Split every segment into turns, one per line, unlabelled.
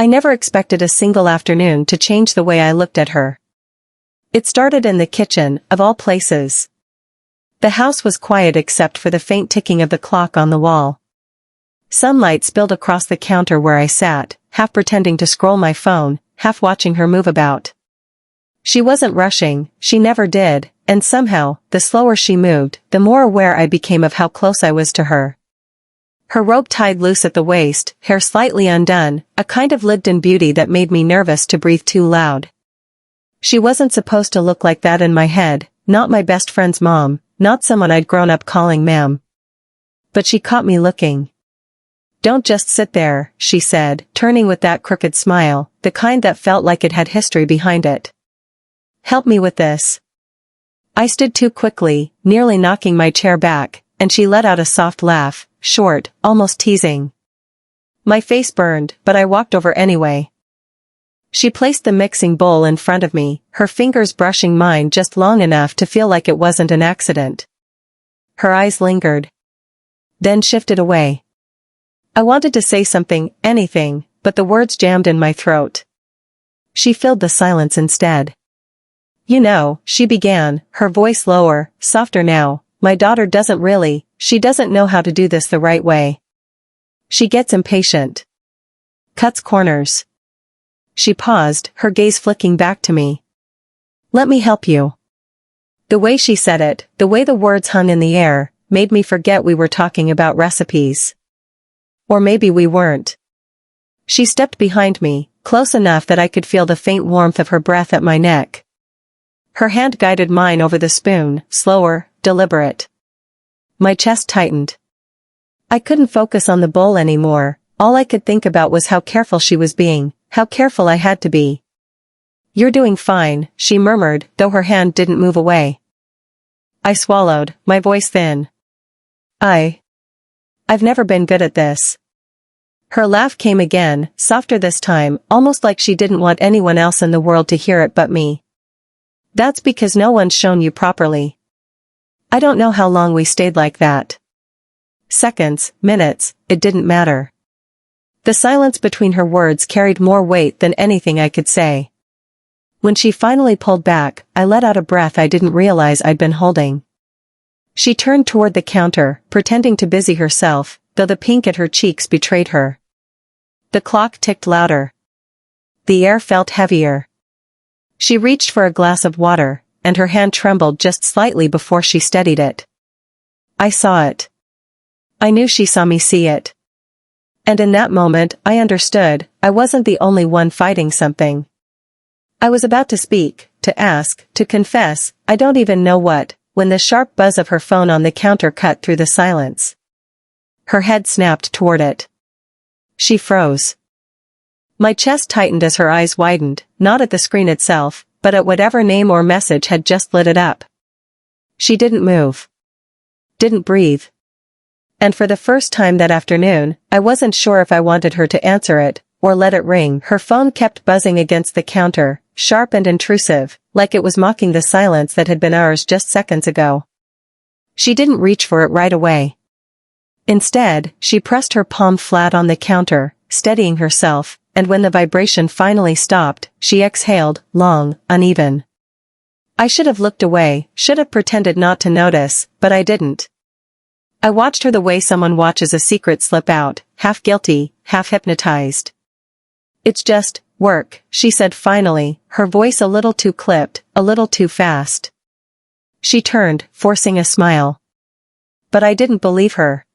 I never expected a single afternoon to change the way I looked at her. It started in the kitchen, of all places. The house was quiet except for the faint ticking of the clock on the wall. Sunlight spilled across the counter where I sat, half pretending to scroll my phone, half watching her move about. She wasn't rushing, she never did, and somehow, the slower she moved, the more aware I became of how close I was to her. Her robe tied loose at the waist, hair slightly undone, a kind of lived-in beauty that made me nervous to breathe too loud. She wasn't supposed to look like that in my head, not my best friend's mom, not someone I'd grown up calling ma'am. But she caught me looking. "Don't just sit there," she said, turning with that crooked smile, the kind that felt like it had history behind it. "Help me with this." I stood too quickly, nearly knocking my chair back, and she let out a soft laugh, short, almost teasing. My face burned, but I walked over anyway. She placed the mixing bowl in front of me, her fingers brushing mine just long enough to feel like it wasn't an accident. Her eyes lingered. Then shifted away. I wanted to say something, anything, but the words jammed in my throat. She filled the silence instead. "You know," she began, her voice lower, softer now, "my daughter she doesn't know how to do this the right way. She gets impatient. Cuts corners." She paused, her gaze flicking back to me. "Let me help you." The way she said it, the way the words hung in the air, made me forget we were talking about recipes. Or maybe we weren't. She stepped behind me, close enough that I could feel the faint warmth of her breath at my neck. Her hand guided mine over the spoon, slower, deliberate. My chest tightened. I couldn't focus on the bowl anymore, all I could think about was how careful she was being, how careful I had to be. "You're doing fine," she murmured, though her hand didn't move away. I swallowed, my voice thin. I've never been good at this." Her laugh came again, softer this time, almost like she didn't want anyone else in the world to hear it but me. "That's because no one's shown you properly." I don't know how long we stayed like that. Seconds, minutes, it didn't matter. The silence between her words carried more weight than anything I could say. When she finally pulled back, I let out a breath I didn't realize I'd been holding. She turned toward the counter, pretending to busy herself, though the pink at her cheeks betrayed her. The clock ticked louder. The air felt heavier. She reached for a glass of water, and her hand trembled just slightly before she steadied it. I saw it. I knew she saw me see it. And in that moment, I understood, I wasn't the only one fighting something. I was about to speak, to ask, to confess, I don't even know what, when the sharp buzz of her phone on the counter cut through the silence. Her head snapped toward it. She froze. My chest tightened as her eyes widened, not at the screen itself, but at whatever name or message had just lit it up. She didn't move. Didn't breathe. And for the first time that afternoon, I wasn't sure if I wanted her to answer it, or let it ring. Her phone kept buzzing against the counter, sharp and intrusive, like it was mocking the silence that had been ours just seconds ago. She didn't reach for it right away. Instead, she pressed her palm flat on the counter, steadying herself, and when the vibration finally stopped, she exhaled, long, uneven. I should have looked away, should have pretended not to notice, but I didn't. I watched her the way someone watches a secret slip out, half guilty, half hypnotized. "It's just work," she said finally, her voice a little too clipped, a little too fast. She turned, forcing a smile. But I didn't believe her.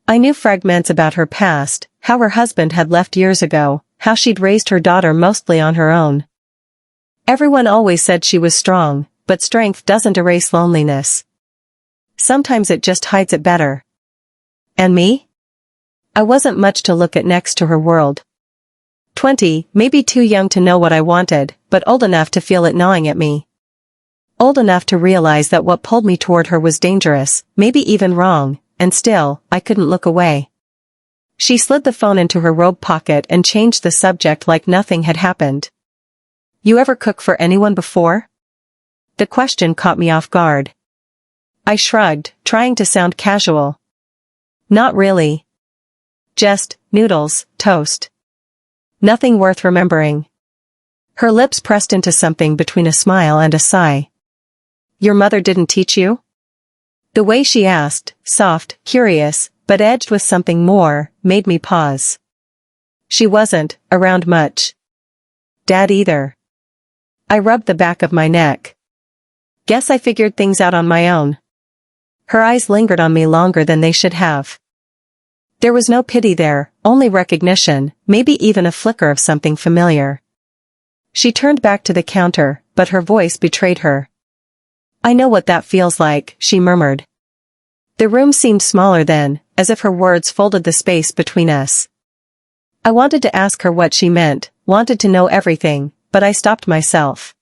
I knew fragments about her past, how her husband had left years ago, how she'd raised her daughter mostly on her own. Everyone always said she was strong, but strength doesn't erase loneliness. Sometimes it just hides it better. And me? I wasn't much to look at next to her world. 20, maybe too young to know what I wanted, but old enough to feel it gnawing at me. Old enough to realize that what pulled me toward her was dangerous, maybe even wrong, and still, I couldn't look away. She slid the phone into her robe pocket and changed the subject like nothing had happened. "You ever cook for anyone before?" The question caught me off guard. I shrugged, trying to sound casual. "Not really. Just, noodles, toast." Nothing worth remembering. Her lips pressed into something between a smile and a sigh. Your mother didn't teach you? The way she asked, soft, curious, but edged with something more, made me pause. She wasn't around much. Dad either. I rubbed the back of my neck. Guess I figured things out on my own. Her eyes lingered on me longer than they should have. There was no pity there, only recognition, maybe even a flicker of something familiar. She turned back to the counter, but her voice betrayed her. I know what that feels like, she murmured. The room seemed smaller then, as if her words folded the space between us. I wanted to ask her what she meant, wanted to know everything, but I stopped myself.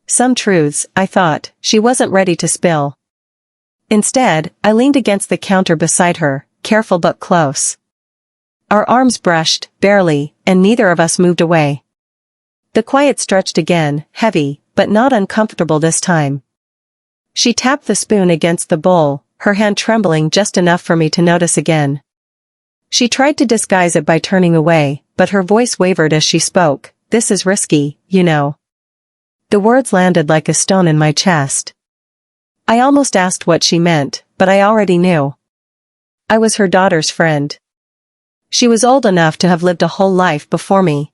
Some truths, I thought, she wasn't ready to spill. Instead, I leaned against the counter beside her, careful but close. Our arms brushed, barely, and neither of us moved away. The quiet stretched again, heavy, but not uncomfortable this time. She tapped the spoon against the bowl, her hand trembling just enough for me to notice again. She tried to disguise it by turning away, but her voice wavered as she spoke. This is risky, you know. The words landed like a stone in my chest. I almost asked what she meant, but I already knew. I was her daughter's friend. She was old enough to have lived a whole life before me.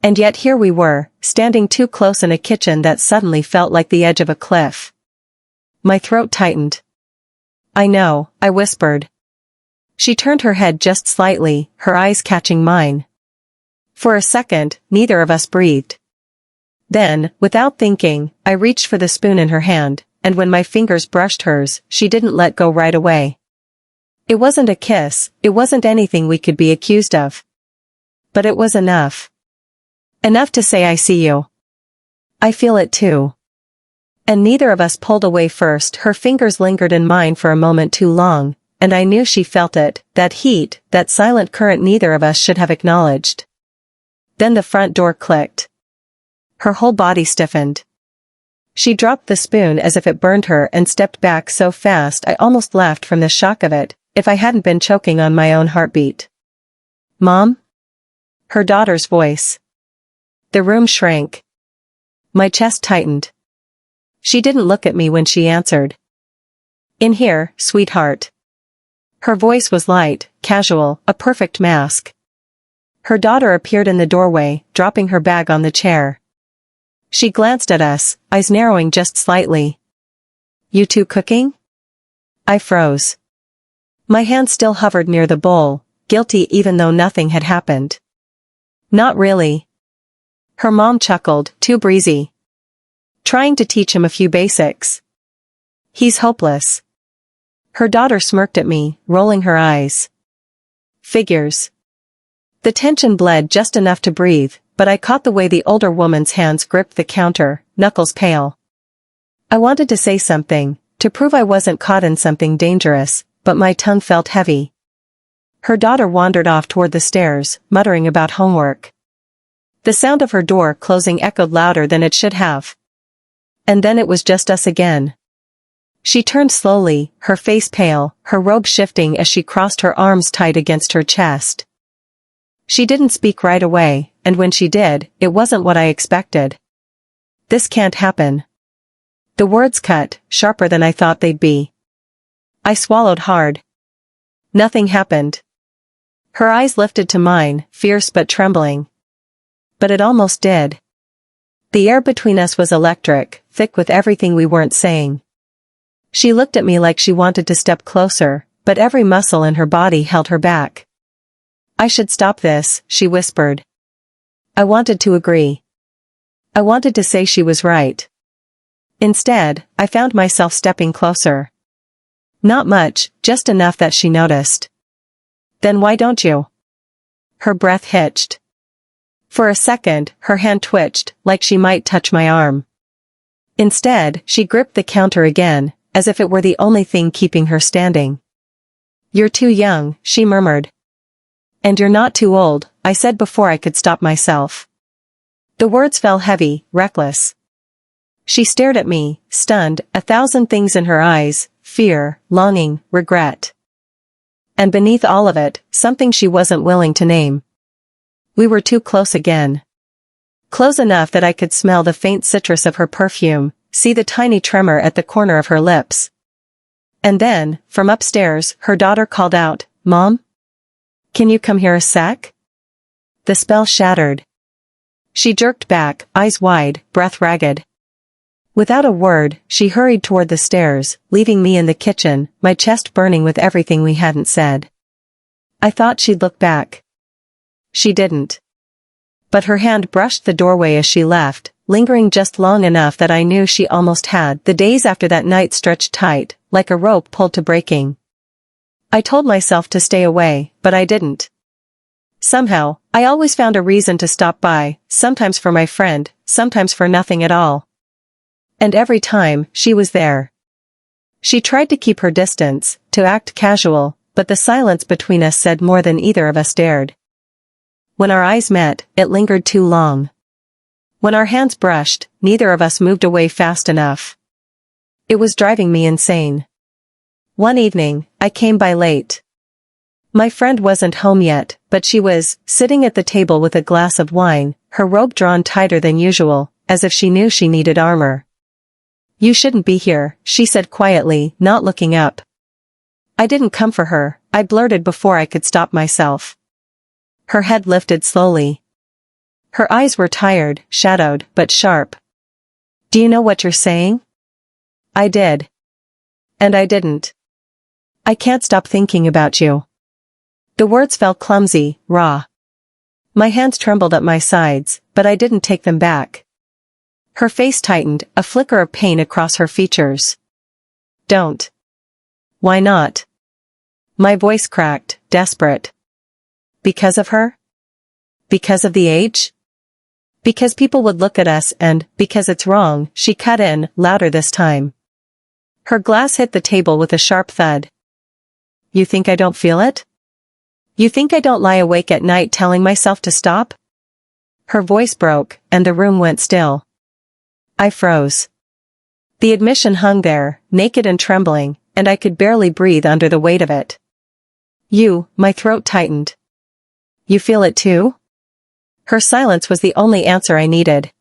And yet here we were, standing too close in a kitchen that suddenly felt like the edge of a cliff. My throat tightened. I know, I whispered. She turned her head just slightly, her eyes catching mine. For a second, neither of us breathed. Then, without thinking, I reached for the spoon in her hand, and when my fingers brushed hers, she didn't let go right away. It wasn't a kiss, it wasn't anything we could be accused of. But it was enough. Enough to say I see you. I feel it too. And neither of us pulled away first. Her fingers lingered in mine for a moment too long, and I knew she felt it, that heat, that silent current neither of us should have acknowledged. Then the front door clicked. Her whole body stiffened. She dropped the spoon as if it burned her and stepped back so fast I almost laughed from the shock of it, if I hadn't been choking on my own heartbeat. Mom? Her daughter's voice. The room shrank. My chest tightened. She didn't look at me when she answered. In here, sweetheart. Her voice was light, casual, a perfect mask. Her daughter appeared in the doorway, dropping her bag on the chair. She glanced at us, eyes narrowing just slightly. You two cooking? I froze. My hand still hovered near the bowl, guilty even though nothing had happened. Not really. Her mom chuckled, too breezy. Trying to teach him a few basics. He's hopeless. Her daughter smirked at me, rolling her eyes. Figures. The tension bled just enough to breathe, but I caught the way the older woman's hands gripped the counter, knuckles pale. I wanted to say something, to prove I wasn't caught in something dangerous, but my tongue felt heavy. Her daughter wandered off toward the stairs, muttering about homework. The sound of her door closing echoed louder than it should have. And then it was just us again. She turned slowly, her face pale, her robe shifting as she crossed her arms tight against her chest. She didn't speak right away, and when she did, it wasn't what I expected. This can't happen. The words cut, sharper than I thought they'd be. I swallowed hard. Nothing happened. Her eyes lifted to mine, fierce but trembling. But it almost did. The air between us was electric, thick with everything we weren't saying. She looked at me like she wanted to step closer, but every muscle in her body held her back. I should stop this, she whispered. I wanted to agree. I wanted to say she was right. Instead, I found myself stepping closer. Not much, just enough that she noticed. Then why don't you? Her breath hitched. For a second, her hand twitched, like she might touch my arm. Instead, she gripped the counter again, as if it were the only thing keeping her standing. You're too young, she murmured. And you're not too old, I said before I could stop myself. The words fell heavy, reckless. She stared at me, stunned, a thousand things in her eyes, fear, longing, regret. And beneath all of it, something she wasn't willing to name. We were too close again. Close enough that I could smell the faint citrus of her perfume, see the tiny tremor at the corner of her lips. And then, from upstairs, her daughter called out, "Mom? Can you come here a sec?" The spell shattered. She jerked back, eyes wide, breath ragged. Without a word, she hurried toward the stairs, leaving me in the kitchen, my chest burning with everything we hadn't said. I thought she'd look back. She didn't. But her hand brushed the doorway as she left, lingering just long enough that I knew she almost had. The days after that night stretched tight, like a rope pulled to breaking. I told myself to stay away, but I didn't. Somehow, I always found a reason to stop by, sometimes for my friend, sometimes for nothing at all. And every time, she was there. She tried to keep her distance, to act casual, but the silence between us said more than either of us dared. When our eyes met, it lingered too long. When our hands brushed, neither of us moved away fast enough. It was driving me insane. One evening, I came by late. My friend wasn't home yet, but she was, sitting at the table with a glass of wine, her robe drawn tighter than usual, as if she knew she needed armor. "You shouldn't be here," she said quietly, not looking up. "I didn't come for her," I blurted before I could stop myself. Her head lifted slowly. Her eyes were tired, shadowed, but sharp. "Do you know what you're saying?" I did. And I didn't. "I can't stop thinking about you." The words felt clumsy, raw. My hands trembled at my sides, but I didn't take them back. Her face tightened, a flicker of pain across her features. "Don't." "Why not?" My voice cracked, desperate. "Because of her? Because of the age? Because people would look at us and, because it's wrong," she cut in, louder this time. Her glass hit the table with a sharp thud. "You think I don't feel it? You think I don't lie awake at night telling myself to stop?" Her voice broke, and the room went still. I froze. The admission hung there, naked and trembling, and I could barely breathe under the weight of it. My throat tightened. "You feel it too?" Her silence was the only answer I needed.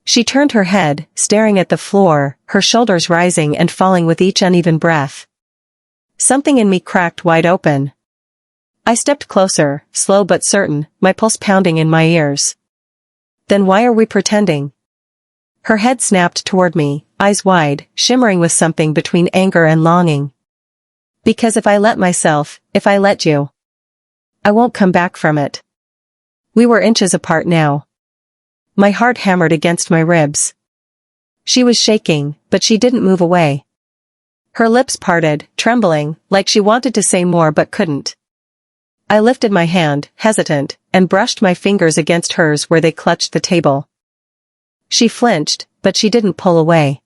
She turned her head, staring at the floor, her shoulders rising and falling with each uneven breath. Something in me cracked wide open. I stepped closer, slow but certain, my pulse pounding in my ears. "Then why are we pretending?" Her head snapped toward me, eyes wide, shimmering with something between anger and longing. "Because if I let myself, if I let you, I won't come back from it." We were inches apart now. My heart hammered against my ribs. She was shaking, but she didn't move away. Her lips parted, trembling, like she wanted to say more but couldn't. I lifted my hand, hesitant, and brushed my fingers against hers where they clutched the table. She flinched, but she didn't pull away.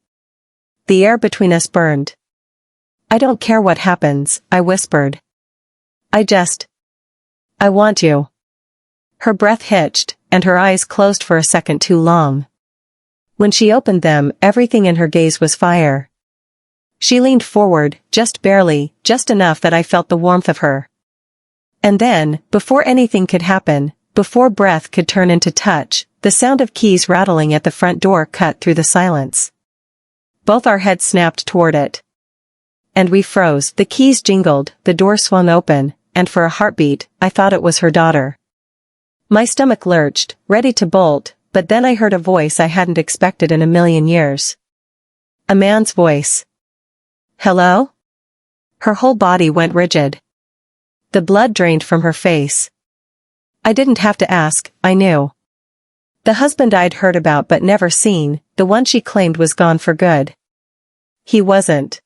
The air between us burned. "I don't care what happens," I whispered. I want you." Her breath hitched, and her eyes closed for a second too long. When she opened them, everything in her gaze was fire. She leaned forward, just barely, just enough that I felt the warmth of her. And then, before anything could happen, before breath could turn into touch, the sound of keys rattling at the front door cut through the silence. Both our heads snapped toward it. And we froze. The keys jingled, the door swung open, and for a heartbeat, I thought it was her daughter. My stomach lurched, ready to bolt, but then I heard a voice I hadn't expected in a million years. A man's voice. "Hello?" Her whole body went rigid. The blood drained from her face. I didn't have to ask, I knew. The husband I'd heard about but never seen, the one she claimed was gone for good. He wasn't.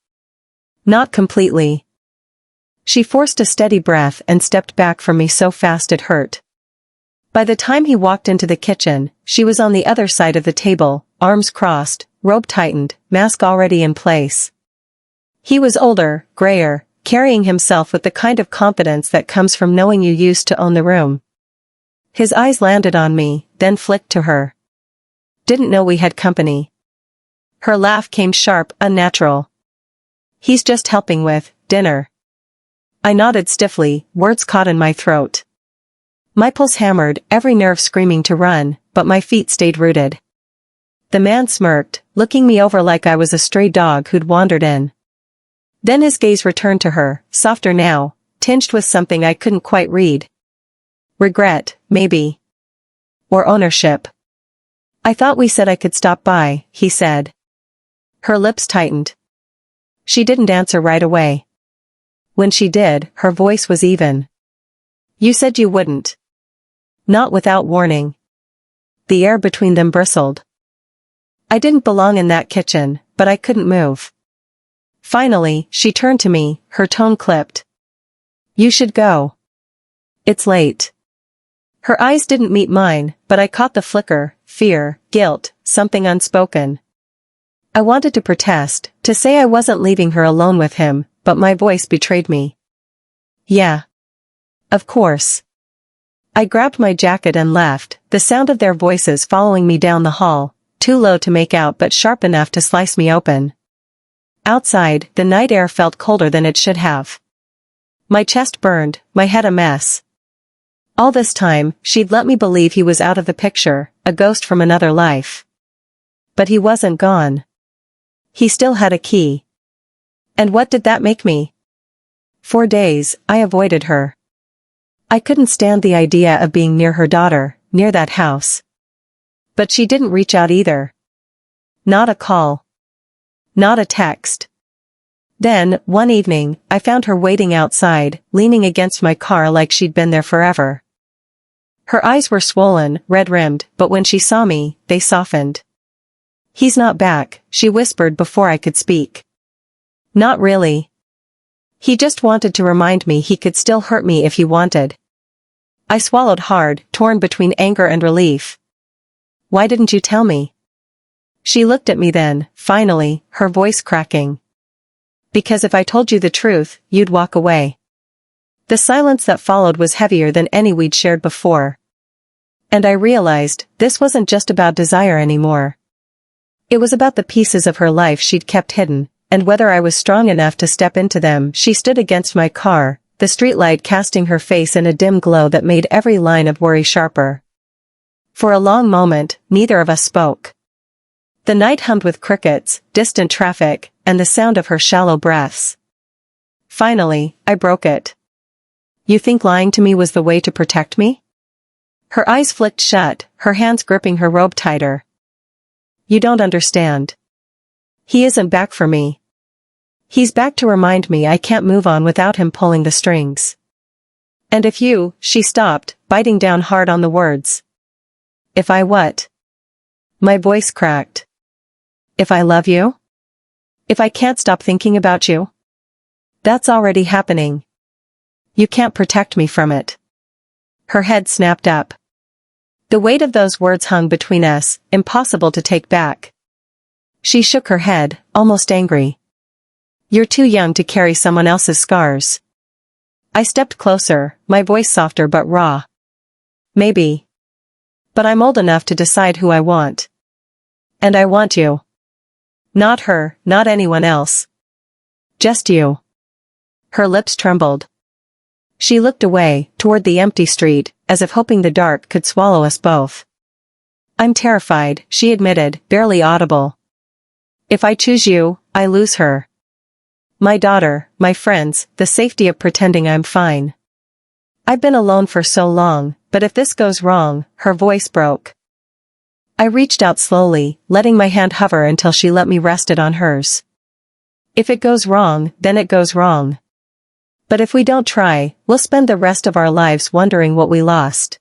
Not completely. She forced a steady breath and stepped back from me so fast it hurt. By the time he walked into the kitchen, she was on the other side of the table, arms crossed, robe tightened, mask already in place. He was older, grayer, carrying himself with the kind of confidence that comes from knowing you used to own the room. His eyes landed on me, then flicked to her. "Didn't know we had company." Her laugh came sharp, unnatural. "He's just helping with dinner." I nodded stiffly, words caught in my throat. My pulse hammered, every nerve screaming to run, but my feet stayed rooted. The man smirked, looking me over like I was a stray dog who'd wandered in. Then his gaze returned to her, softer now, tinged with something I couldn't quite read. Regret, maybe. Or ownership. I thought we said I could stop by, he said. Her lips tightened. She didn't answer right away. When she did, her voice was even. You said you wouldn't. Not without warning. The air between them bristled. I didn't belong in that kitchen, but I couldn't move. Finally, she turned to me, her tone clipped. You should go. It's late. Her eyes didn't meet mine, but I caught the flicker, fear, guilt, something unspoken. I wanted to protest, to say I wasn't leaving her alone with him, but my voice betrayed me. Yeah. Of course. I grabbed my jacket and left, the sound of their voices following me down the hall, too low to make out but sharp enough to slice me open. Outside, the night air felt colder than it should have. My chest burned, my head a mess. All this time, she'd let me believe he was out of the picture, a ghost from another life. But he wasn't gone. He still had a key. And what did that make me? For days, I avoided her. I couldn't stand the idea of being near her daughter, near that house. But she didn't reach out either. Not a call. Not a text. Then, one evening, I found her waiting outside, leaning against my car like she'd been there forever. Her eyes were swollen, red-rimmed, but when she saw me, they softened. He's not back, she whispered before I could speak. Not really. He just wanted to remind me he could still hurt me if he wanted. I swallowed hard, torn between anger and relief. Why didn't you tell me? She looked at me then, finally, her voice cracking. Because if I told you the truth, you'd walk away. The silence that followed was heavier than any we'd shared before. And I realized, this wasn't just about desire anymore. It was about the pieces of her life she'd kept hidden, and whether I was strong enough to step into them. She stood against my car, the streetlight casting her face in a dim glow that made every line of worry sharper. For a long moment, neither of us spoke. The night hummed with crickets, distant traffic, and the sound of her shallow breaths. Finally, I broke it. You think lying to me was the way to protect me? Her eyes flicked shut, her hands gripping her robe tighter. You don't understand. He isn't back for me. He's back to remind me I can't move on without him pulling the strings. And if you, she stopped, biting down hard on the words. If I what? My voice cracked. If I love you? If I can't stop thinking about you? That's already happening. You can't protect me from it. Her head snapped up. The weight of those words hung between us, impossible to take back. She shook her head, almost angry. You're too young to carry someone else's scars. I stepped closer, my voice softer but raw. Maybe. But I'm old enough to decide who I want. And I want you. Not her, not anyone else. Just you. Her lips trembled. She looked away, toward the empty street, as if hoping the dark could swallow us both. I'm terrified, she admitted, barely audible. If I choose you, I lose her. My daughter, my friends, the safety of pretending I'm fine. I've been alone for so long, but if this goes wrong, her voice broke. I reached out slowly, letting my hand hover until she let me rest it on hers. If it goes wrong, then it goes wrong. But if we don't try, we'll spend the rest of our lives wondering what we lost.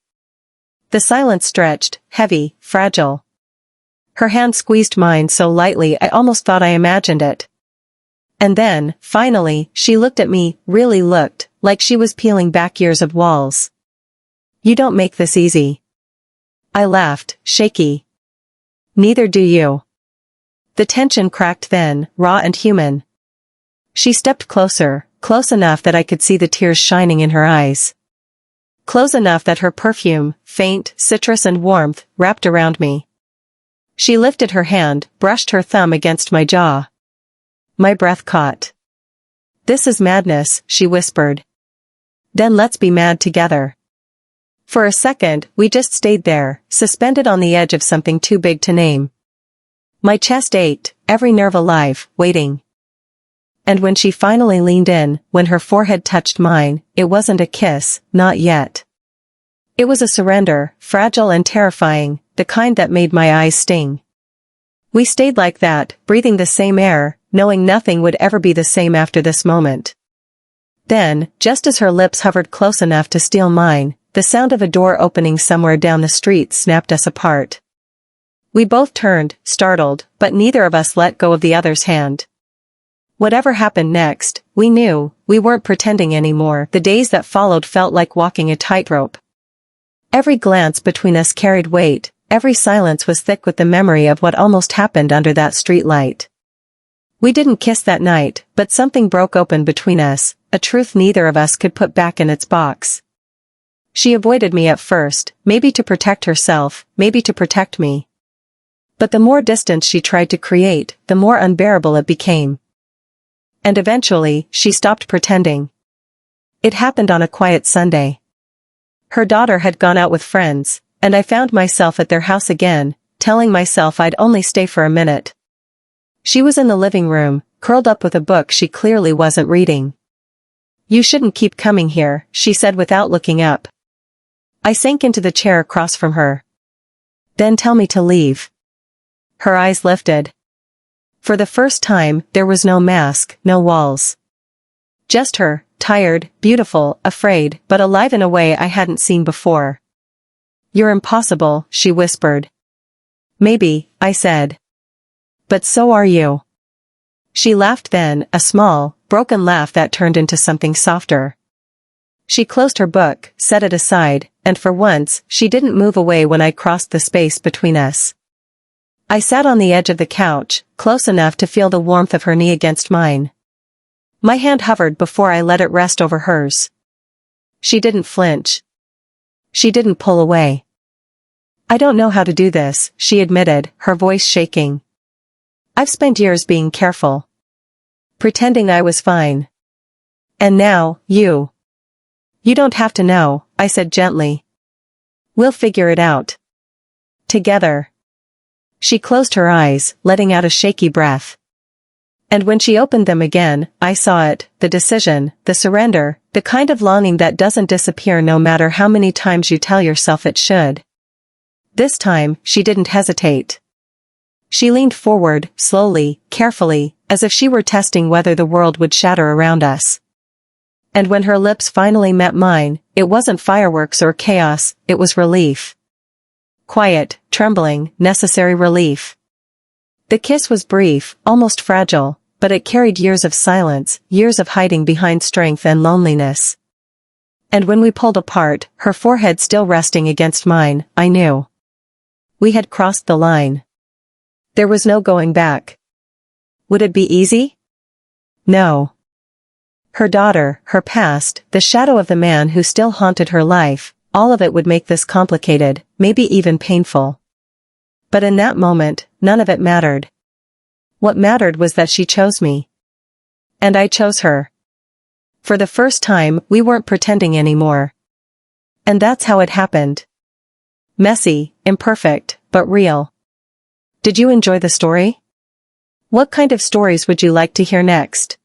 The silence stretched, heavy, fragile. Her hand squeezed mine so lightly I almost thought I imagined it. And then, finally, she looked at me, really looked, like she was peeling back years of walls. You don't make this easy. I laughed, shaky. Neither do you. The tension cracked then, raw and human. She stepped closer, close enough that I could see the tears shining in her eyes. Close enough that her perfume, faint, citrus and warmth, wrapped around me. She lifted her hand, brushed her thumb against my jaw. My breath caught. This is madness, she whispered. Then let's be mad together. For a second, we just stayed there, suspended on the edge of something too big to name. My chest ached, every nerve alive, waiting. And when she finally leaned in, when her forehead touched mine, it wasn't a kiss, not yet. It was a surrender, fragile and terrifying, the kind that made my eyes sting. We stayed like that, breathing the same air, knowing nothing would ever be the same after this moment. Then, just as her lips hovered close enough to steal mine, the sound of a door opening somewhere down the street snapped us apart. We both turned, startled, but neither of us let go of the other's hand. Whatever happened next, we knew, we weren't pretending anymore. The days that followed felt like walking a tightrope. Every glance between us carried weight, every silence was thick with the memory of what almost happened under that streetlight. We didn't kiss that night, but something broke open between us, a truth neither of us could put back in its box. She avoided me at first, maybe to protect herself, maybe to protect me. But the more distance she tried to create, the more unbearable it became. And eventually, she stopped pretending. It happened on a quiet Sunday. Her daughter had gone out with friends, and I found myself at their house again, telling myself I'd only stay for a minute. She was in the living room, curled up with a book she clearly wasn't reading. "You shouldn't keep coming here," she said without looking up. I sank into the chair across from her. "Then tell me to leave." Her eyes lifted. For the first time, there was no mask, no walls. Just her, tired, beautiful, afraid, but alive in a way I hadn't seen before. "You're impossible," she whispered. "Maybe," I said. "But so are you." She laughed then, a small, broken laugh that turned into something softer. She closed her book, set it aside, and for once, she didn't move away when I crossed the space between us. I sat on the edge of the couch, close enough to feel the warmth of her knee against mine. My hand hovered before I let it rest over hers. She didn't flinch. She didn't pull away. "I don't know how to do this," she admitted, her voice shaking. "I've spent years being careful. Pretending I was fine. And now, you. You don't have to know," I said gently. "We'll figure it out. Together." She closed her eyes, letting out a shaky breath. And when she opened them again, I saw it, the decision, the surrender, the kind of longing that doesn't disappear no matter how many times you tell yourself it should. This time, she didn't hesitate. She leaned forward, slowly, carefully, as if she were testing whether the world would shatter around us. And when her lips finally met mine, it wasn't fireworks or chaos, it was relief. Quiet, trembling, necessary relief. The kiss was brief, almost fragile, but it carried years of silence, years of hiding behind strength and loneliness. And when we pulled apart, her forehead still resting against mine, I knew. We had crossed the line. There was no going back. Would it be easy? No. Her daughter, her past, the shadow of the man who still haunted her life, all of it would make this complicated, maybe even painful. But in that moment, none of it mattered. What mattered was that she chose me. And I chose her. For the first time, we weren't pretending anymore. And that's how it happened. Messy, imperfect, but real. Did you enjoy the story? What kind of stories would you like to hear next?